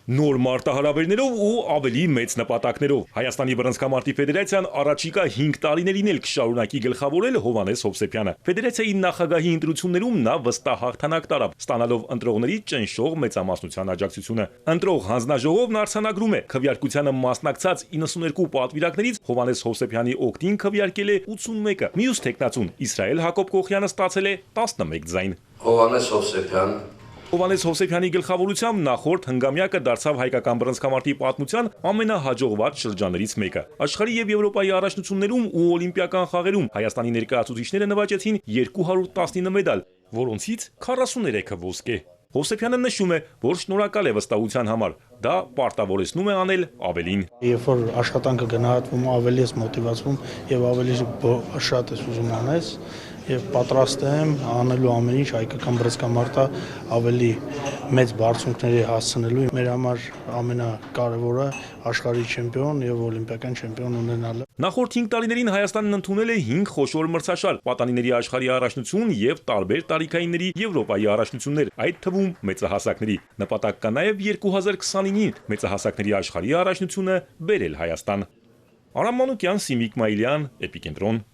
Նոր մարտահրավերներով ու ավելի մեծ նպատակներով Հայաստանի բռնցքամարտի ֆեդերացիան առաջիկա 5 տարիներին էլ կշարունակի գլխավորել Հովհաննես Հովսեփյանը։ Ֆեդերացիայի նախագահի ընտրություններում նա վստահ հաղթանակ տարավ, ստանալով ընտրողների ճնշող մեծամասնության աջակցությունը։ Ընտրող հանձնաժողովն արձանագրում է, քվեարկությանը մասնակցած 92 պատվիրակներից Հովհաննես Հովսեփյանի օգտին քվեարկել է 81-ը։ Մյուս տեխնացուն Իսրայել Հակոբ Կոխյանը ստացել է 11 ձայն։ Հովհաննես Հովսեփյան Հովհաննես Հովսեփյանի գլխավորությամբ նախորդ հնգամյակը դարձավ հայկական բռնցքամարտի պատմության ամենահաջողված շրջաններից մեկը։ Աշխարհի եւ Եվրոպայի առաջնություններում ու օլիմպիական խաղերում Հայաստանի ներկայացուցիչները նվաճեցին 219 մեդալ, որոնցից 43-ը ոսկե։ Հովսեփյանը նշում է, որ շնորհակալ է վստահության համար, դա պարտավորեցնում է անել ավելին։ Երբ որ աշխատանքը գնահատվում, ավելի ես մոտիվացվում եւ ավելի շատ ես ուզում անես եւ պատրաստ եմ անելու ամեն ինչ հայկական բռնցքամարտը ավելի մեծ բարձունքների հասցնելու։ Մեր համար ամենակարևորը աշխարհի չեմպիոն եւ օլիմպիական չեմպիոն ունենալը։ Նախորդ 5 տարիներին Հայաստանն ընդունել է 5 խոշոր մրցաշար, պատանիների աշխարհի առաջնություն եւ տարբեր տարիքայինների Եվրոպայի առաջնություններ, այդ թվում մեծահասակների։ Նպատակ կա նաեւ 2029-ին մեծահասակների աշխարհի առաջնությունը բերել Հայաստան։ Արամ Մանուկյան, Սիմիկ Մայիլյան, Էպիկենտրոն։